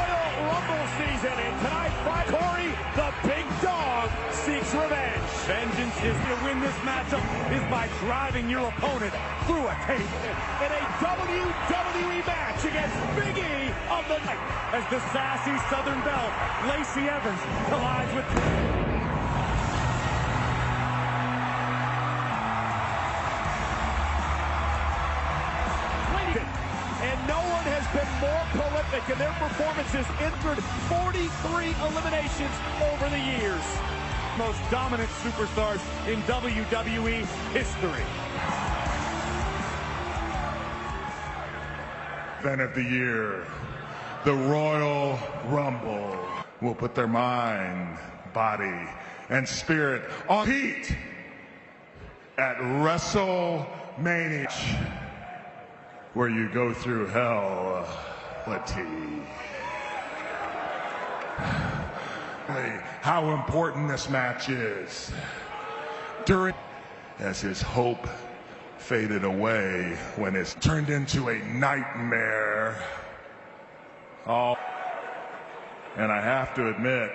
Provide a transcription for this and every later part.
Royal Rumble season, and tonight, Corey, the big dog, seeks revenge. Vengeance is to win this matchup is by driving your opponent through a table. In a WWE match against Big E of the night. As the sassy Southern Belle, Lacey Evans, collides with... And no one has been more prolific in their performances, entered 43 eliminations over the years. Most dominant superstars in WWE history. Event of the year, the Royal Rumble, will put their mind, body, and spirit on heat at WrestleMania, where you go through hell, how important this match is. As his hope faded away when it's turned into a nightmare. Oh, and I have to admit,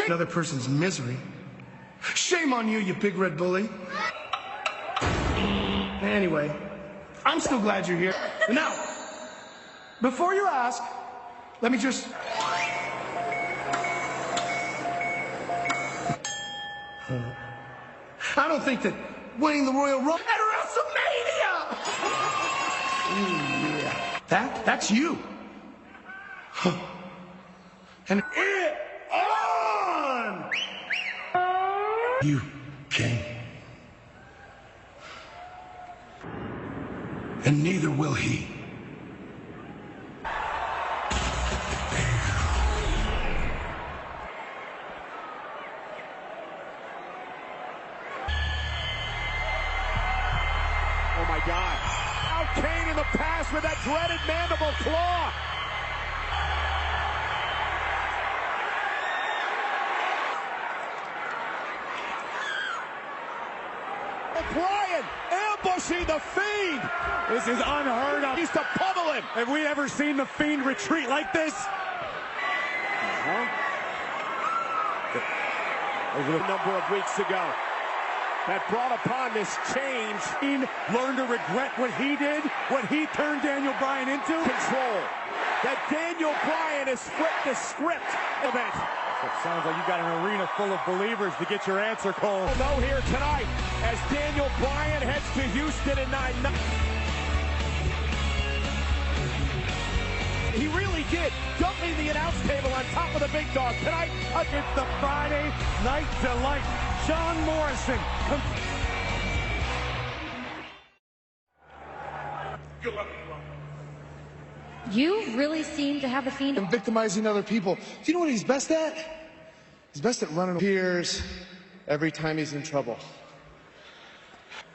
another person's misery. Shame on you, you big red bully. Anyway, I'm still glad you're here. Now, before you ask, let me just... I don't think that winning the Royal Rumble at WrestleMania! Yeah. That's you. And you came. And neither will he. Oh my God. Out Kane in the past with that dreaded mandible claw. Bryan ambushing the Fiend. This is unheard of. He's to pummel him. Have we ever seen the Fiend retreat like this? Over a number of weeks ago, that brought upon this change. Fiend learned to regret what he did, what he turned Daniel Bryan into. Control. That Daniel Bryan has flipped the script event. It sounds like you got an arena full of believers to get your answer, Cole. We'll know here tonight as Daniel Bryan heads to Houston in 9. He really did dump me the announce table on top of the big dog tonight. It's the Friday Night Delight. John Morrison. You really seem to have the Fiend. And victimizing other people. Do you know what he's best at? He's best at running tears every time he's in trouble.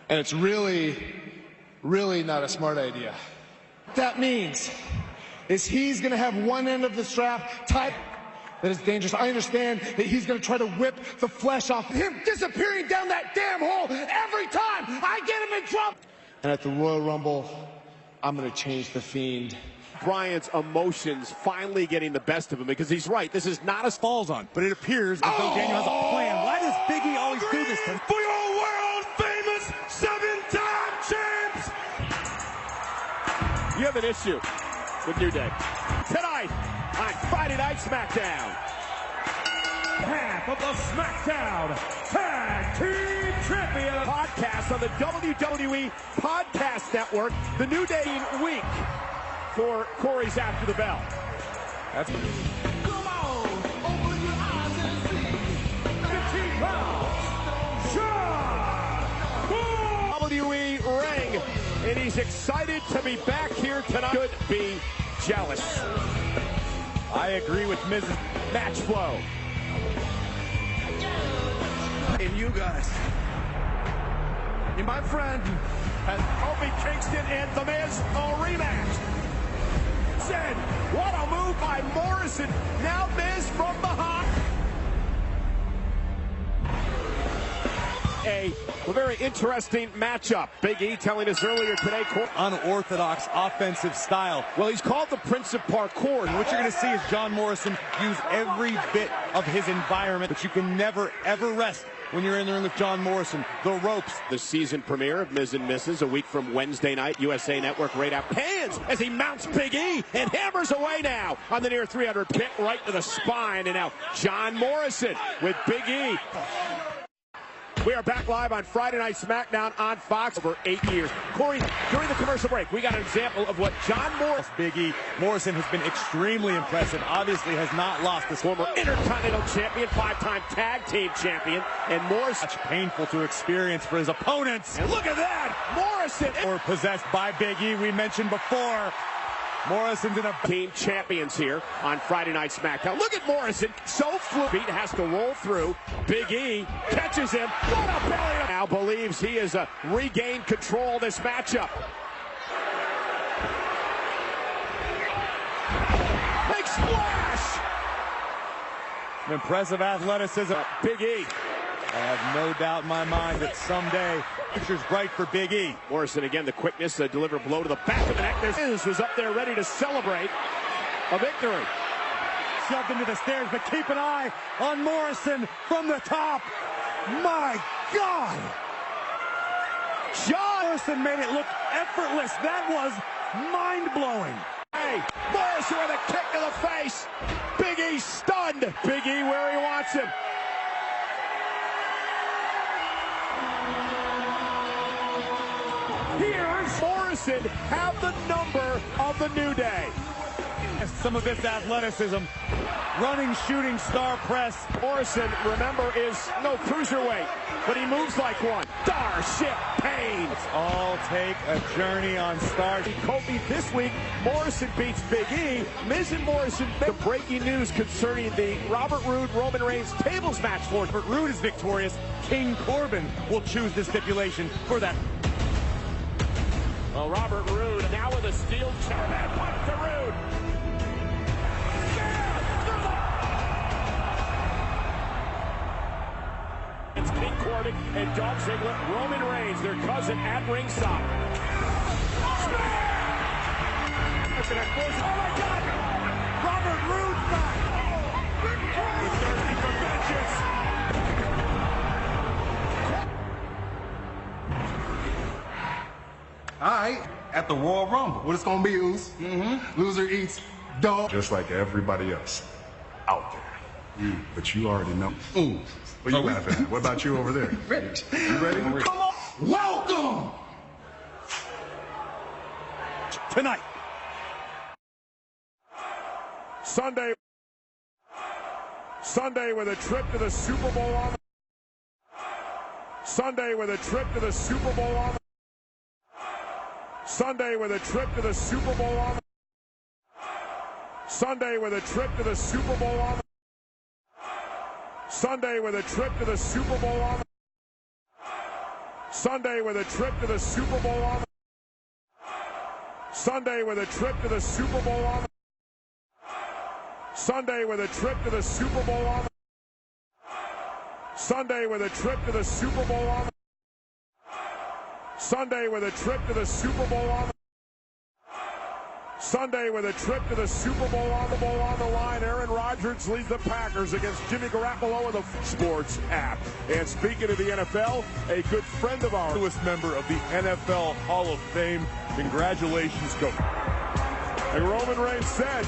And it's really, really not a smart idea. What that means is he's going to have one end of the strap tied. That is dangerous. I understand that he's going to try to whip the flesh off him, disappearing down that damn hole every time I get him in trouble. And at the Royal Rumble, I'm going to change the Fiend. Bryan's emotions finally getting the best of him because he's right. This is not as falls on. But it appears as though Daniel has a plan. Why does Big E always do this? For your world famous 7-time champs! You have an issue with New Day. Tonight on Friday Night SmackDown. Half of the SmackDown Tag Team Champion Podcast on the WWE Podcast Network. The New Day week for Corey's After the Bell. That's Come on, open your eyes and see. 15 pounds, John WWE ring, and he's excited to be back here tonight. Could be jealous. I agree with Mrs. Match flow. And you guys, you're my friend. And Kofi Kingston and The Miz, a rematch. Said, what a move by Morrison. Now Miz from behind. a very interesting matchup. Big E telling us earlier today. Unorthodox offensive style. Well, he's called the Prince of Parkour. What you're going to see is John Morrison use every bit of his environment, but you can never, ever rest when you're in the ring with John Morrison. The ropes. The season premiere of Miz and Mrs. a week from Wednesday night. USA Network right out. Hands as he mounts Big E and hammers away now on the near 300 kick right to the spine. And now John Morrison with Big E. We are back live on Friday Night SmackDown on Fox over 8 years. Corey, during the commercial break, we got an example of what John Morrison has been extremely impressive. Obviously has not lost this former Intercontinental Champion, 5-time Tag Team Champion, and Morrison. Much painful to experience for his opponents. And look at that, Morrison. Or possessed by Big E, we mentioned before. Morrison's in a team champions here on Friday Night SmackDown. Look at Morrison, so fluid, has to roll through. Big E catches him. What a belly! Now believes he has regained control of this matchup. Big splash! Impressive athleticism. Big E. I have no doubt in my mind that someday future's bright for Big E. Morrison again, the quickness to deliver a blow to the back of the neck. This was up there ready to celebrate a victory. Shoved into the stairs, but keep an eye on Morrison from the top. My God! John Morrison made it look effortless. That was mind-blowing. Hey, Morrison with a kick to the face. Big E stunned. Big E where he wants him. Here's Morrison have the number of the New Day. Some of this athleticism, running, shooting, star press. Morrison, remember, is no cruiserweight, but he moves like one. Starship Pain. Let's all take a journey on Starship. Kobe this week, Morrison beats Big E. Miz and Morrison. The breaking news concerning the Robert Roode Roman Reigns tables match for Robert Roode is victorious. King Corbin will choose the stipulation for that. Well, Robert Roode now with a steel chair. Man, punch to Roode. It's King Corbin and Dolph Ziggler, Roman Reigns, their cousin at ringside. Oh my God! Robert Roode's back. He's thirsty for vengeance. All right, at the Royal Rumble. What it's gonna be, Oos? Loser eats dog. Just like everybody else out there. But you already know. What are you laughing at? What about you over there? Ready. You ready? Come on. Welcome. Tonight. Sunday with a trip to the Super Bowl on. Sunday with a trip to the Super Bowl on. Sunday with a trip to the Super Bowl on. Sunday with a trip to the Super Bowl on. Sunday with a trip to the Super Bowl on. Sunday with a trip to the Super Bowl on. Sunday with a trip to the Super Bowl on. Sunday with a trip to the Super Bowl on. Sunday with a trip to the Super Bowl on. Sunday with a trip to the Super Bowl on. Sunday with a trip to the Super Bowl on the line. Aaron Rodgers leads the Packers against Jimmy Garoppolo in the Sports app. And speaking of the NFL, a good friend of ours, Newest member of the NFL Hall of Fame. Congratulations, Coach. And Roman Reigns said,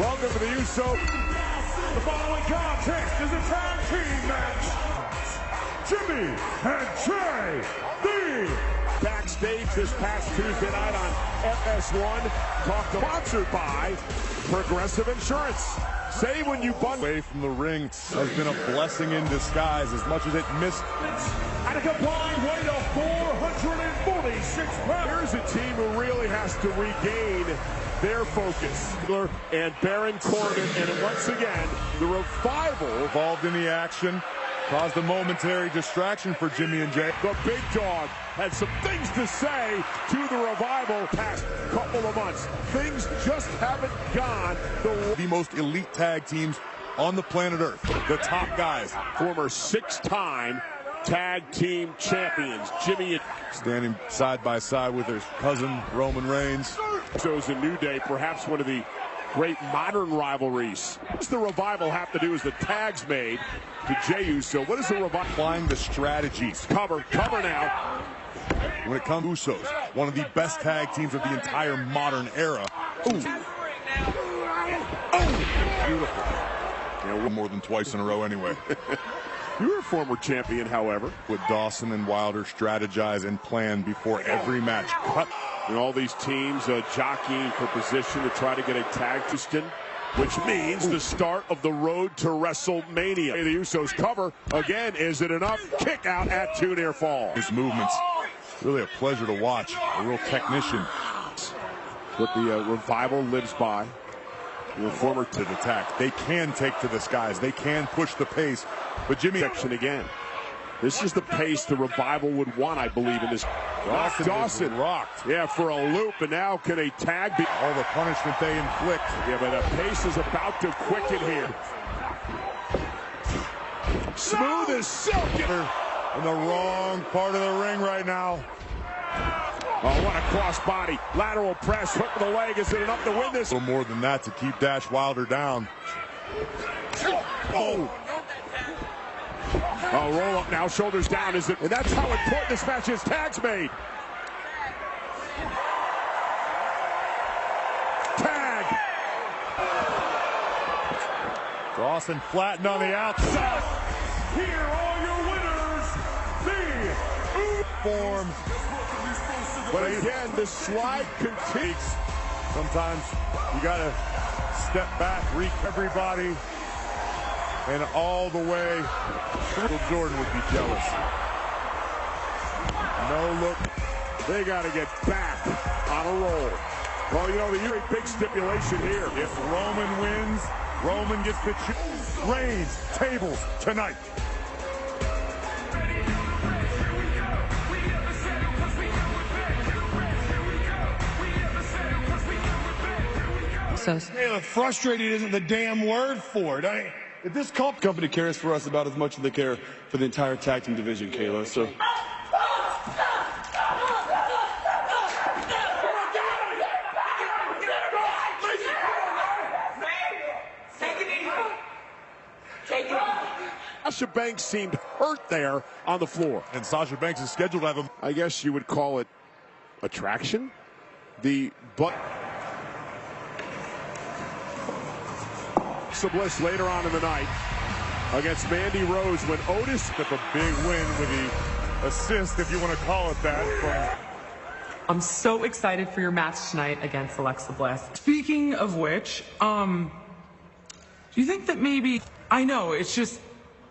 welcome to the USO. The following contest is a tag team match. Jimmy and Jay, the backstage this past Tuesday night on FS1, sponsored by Progressive Insurance. Save when you bundle. away from the ring has been a blessing in disguise as much as it missed. At a combined weight of 446 pounds. Here's a team who really has to regain their focus. And Baron Corbin, and once again, the Revival Involved in the action. Caused a momentary distraction for Jimmy and Jay. The big dog had some things to say to the Revival past couple of months. Things just haven't gone The most elite tag teams on the planet Earth. The top guys. Former 6-time tag team champions. Jimmy standing side by side with his cousin Roman Reigns. So is a New Day, perhaps one of the great modern rivalries. What does the Revival have to do as the tag's made to Jey Uso? What is the Revival? Applying the strategies. Cover now. When it comes to Usos, one of the best tag teams of the entire modern era. Ooh. Oh, beautiful. Yeah, more than twice in a row anyway. You were a former champion, however. Would Dawson and Wilder strategize and plan before every match? Cut. And all these teams jockeying for position to try to get a tag Houston, which means the start of the road to WrestleMania. The Usos cover. Again, is it enough? Kick out at 2 near fall. His movements, really a pleasure to watch. A real technician. What the Revival lives by. The former to the attack. They can take to the skies. They can push the pace. But Jimmy section again. This is the pace the Revival would want, I believe, in this. Dawson rocked. Yeah, for a loop, and now can a tag be? All the punishment they inflict. Yeah, but the pace is about to quicken here. Smooth as silk. In the wrong part of the ring right now. Oh, what a crossbody. Lateral press, hook to the leg. Is it enough to win this? A little more than that to keep Dash Wilder down. Oh, roll up now, shoulders down. Is it? And that's how important this match is. Tags made. Tag. Dawson flattened on the outside. Here are your winners, the Form. But again, the slide continues. Sometimes you gotta step back, reach everybody, and all the way. Little Jordan would be jealous. No look. They got to get back on a roll. Well, you know, the big stipulation here. If Roman wins, Roman gets the Reigns tables tonight. Frustrated isn't the damn word for it. If this company cares for us about as much as they care for the entire tag team division, Kayla, so. Sasha Banks seemed hurt there on the floor. And Sasha Banks is scheduled to have a... I guess you would call it attraction. Bliss later on in the night against Mandy Rose when Otis took a big win with the assist, if you want to call it that. I'm so excited for your match tonight against Alexa Bliss. Speaking of which, do you think that maybe... I know, it's just...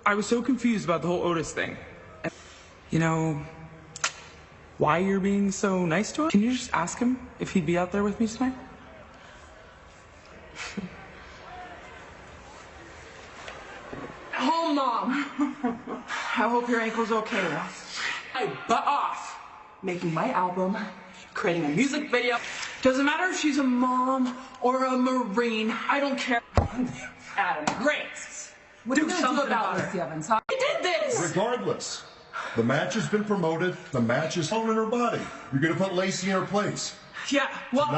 I was so confused about the whole Otis thing. You know, why you're being so nice to him? Can you just ask him if he'd be out there with me tonight? Oh, Mom. I hope your ankle's okay. I butt off making my album, creating a music video. Doesn't matter if she's a mom or a Marine. I don't care. Adam, great. Do something about this, Evans. I did this. Regardless, the match has been promoted. The match is on in her body. You're going to put Lacey in her place. Yeah, well...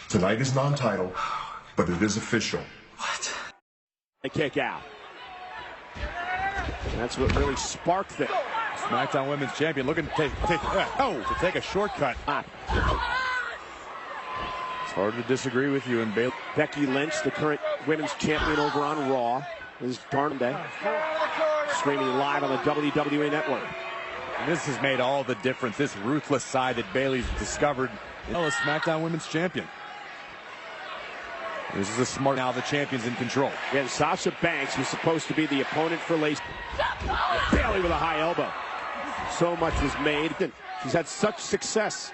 Tonight is non-title, but it is official. What? A kick out. That's what really sparked it. SmackDown Women's Champion looking to take a shortcut. It's hard to disagree with you and Bayley. Becky Lynch, the current women's champion over on Raw, is Day, streaming live on the WWE Network. And this has made all the difference. This ruthless side that Bayley's discovered. As SmackDown Women's Champion. This is a smart. Now the champion's in control. And Sasha Banks was supposed to be the opponent for Lacey. Bayley with a high elbow. So much was made. She's had such success.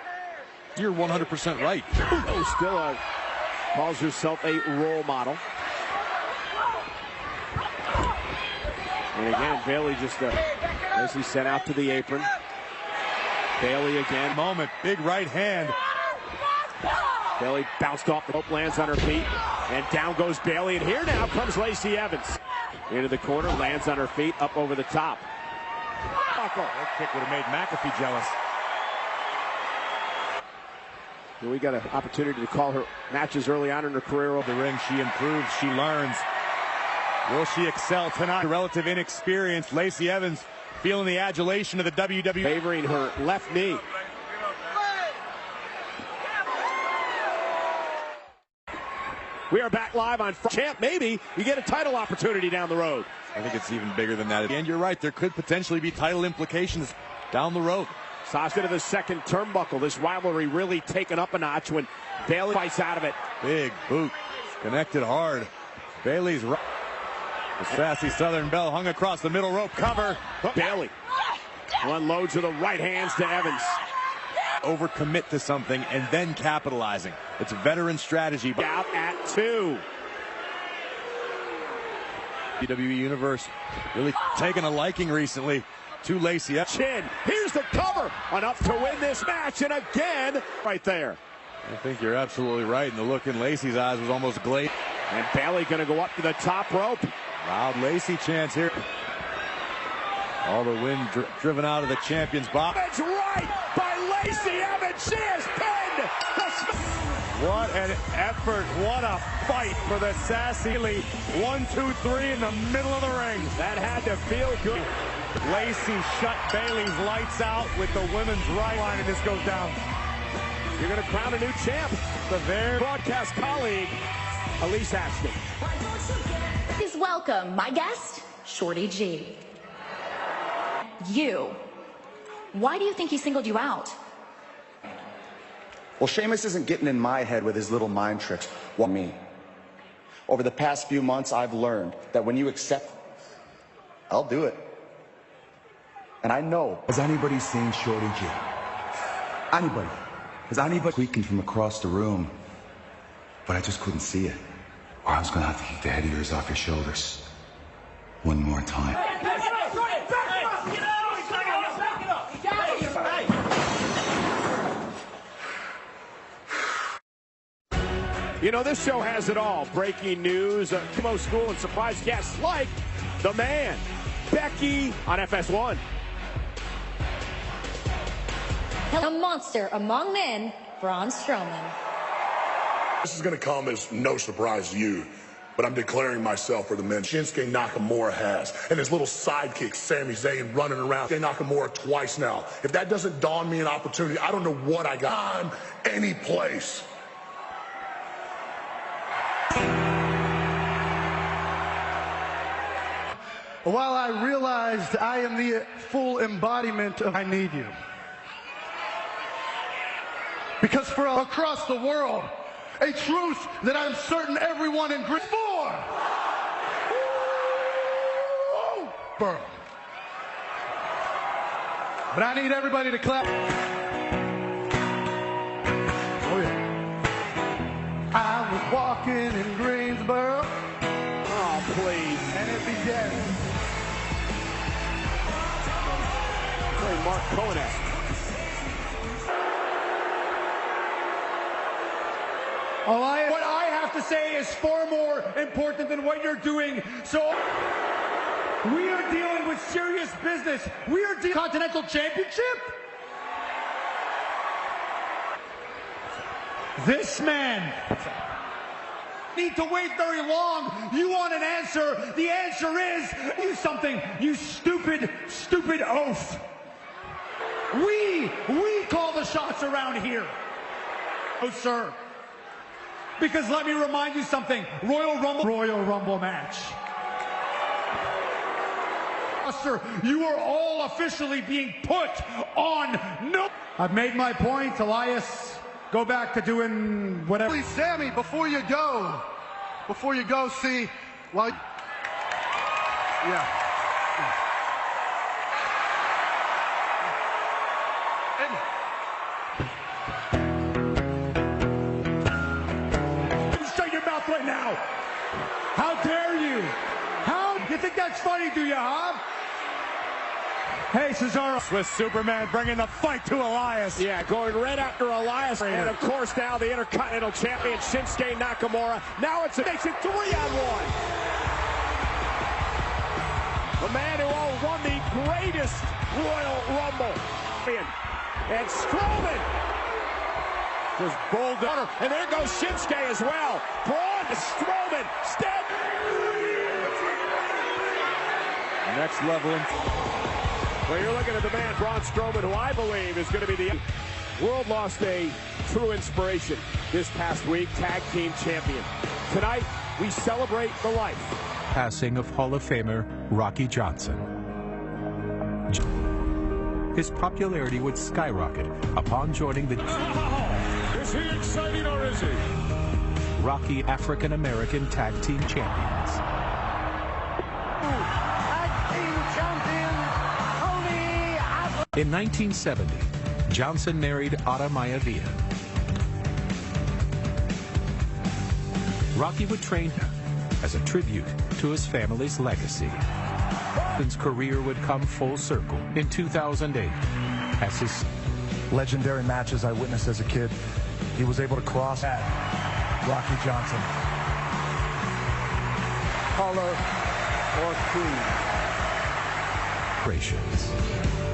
You're 100% right. Oh, still calls herself a role model. And again, Bayley just as he sent out to the apron. Bayley again. Moment. Big right hand. Bayley bounced off the rope, lands on her feet, and down goes Bayley. And here now comes Lacey Evans. Into the corner, lands on her feet, up over the top. That kick would have made McAfee jealous. We got an opportunity to call her matches early on in her career. The ring, she improves, she learns. Will she excel tonight? Relative inexperience, Lacey Evans feeling the adulation of the WWE. Favoring her left knee. We are back live on Champ. Maybe you get a title opportunity down the road. I think it's even bigger than that. And you're right, there could potentially be title implications down the road. Sasha to the second turnbuckle. This rivalry really taken up a notch when Bayley fights out of it. Big boot. Connected hard. Bayley's right. The sassy Southern Belle hung across the middle rope cover. Bayley unloads with the right hands to Evans. Overcommit to something and then capitalizing. It's a veteran strategy. Out at 2. WWE Universe really taking a liking recently to Lacey. Chin, here's the cover. Enough to win this match, and again, right there. I think you're absolutely right, and the look in Lacey's eyes was almost glazed. And Bayley going to go up to the top rope. Loud Lacey chants here. All the wind driven out of the champion's box. It's right by Lacey Evans. She is pinned. What an effort. What a fight for the sassy. 1, 2, 3 in the middle of the ring. That had to feel good. Lacey shut Bayley's lights out with the women's right line, and this goes down. You're going to crown a new champ. The very broadcast colleague, Elise Ashton. Please welcome my guest, Shorty G. You. Why do you think he singled you out? Well, Sheamus isn't getting in my head with his little mind tricks. Well, me. Over the past few months, I've learned that when you accept, I'll do it. And I know. Has anybody seen Shorty G? Anybody? Has anybody squeaking from across the room? But I just couldn't see it. Or I was going to have to keep the head of yours off your shoulders. One more time. You know, this show has it all. Breaking news, Kimo School, and surprise guests like the man, Becky, on FS1. A monster among men, Braun Strowman. This is going to come as no surprise to you, but I'm declaring myself for the men Shinsuke Nakamura has, and his little sidekick, Sami Zayn, running around. Shinsuke Nakamura twice now. If that doesn't dawn me an opportunity, I don't know what I got. Time, any place. While I realized I am the full embodiment of I need you. Because for across the world, a truth that I'm certain everyone in Greece for. Burl. But I need everybody to clap. Oh yeah. I was walking in Greensboro. Oh, please. And it began. Play Mark Cohen-esque. What I have to say is far more important than what you're doing. So we are dealing with serious business. We are dealing Continental Championship. This man need to wait very long. You want an answer. The answer is you something, you stupid oaf. We call the shots around here. Oh, sir. Because let me remind you something, Royal Rumble match. Sir, you are all officially being put on no. I've made my point, Elias. Go back to doing whatever. Please, Sammy, before you go, see, well, yeah. Right now. How dare you? You think that's funny, do you, huh? Hey, Cesaro. Swiss Superman bringing the fight to Elias. Yeah, going right after Elias. And, of course, now the Intercontinental Champion, Shinsuke Nakamura. Now it's a 3-on-1. The man who won the greatest Royal Rumble. And Strowman just bulldozed. And there goes Shinsuke as well. Braun to Strowman. Step. Next level. Well, you're looking at the man, Braun Strowman, who I believe is going to be the world lost a true inspiration this past week, tag team champion. Tonight, we celebrate the life. Passing of Hall of Famer Rocky Johnson. His popularity would skyrocket upon joining the... Is he exciting or is he? Rocky African American Tag Team Champions. In 1970, Johnson married Ada Mayavian. Rocky would train her as a tribute to his family's legacy. His career would come full circle in 2008 as his legendary matches I witnessed as a kid. He was able to cross at Rocky Johnson. Color or creed. Operations.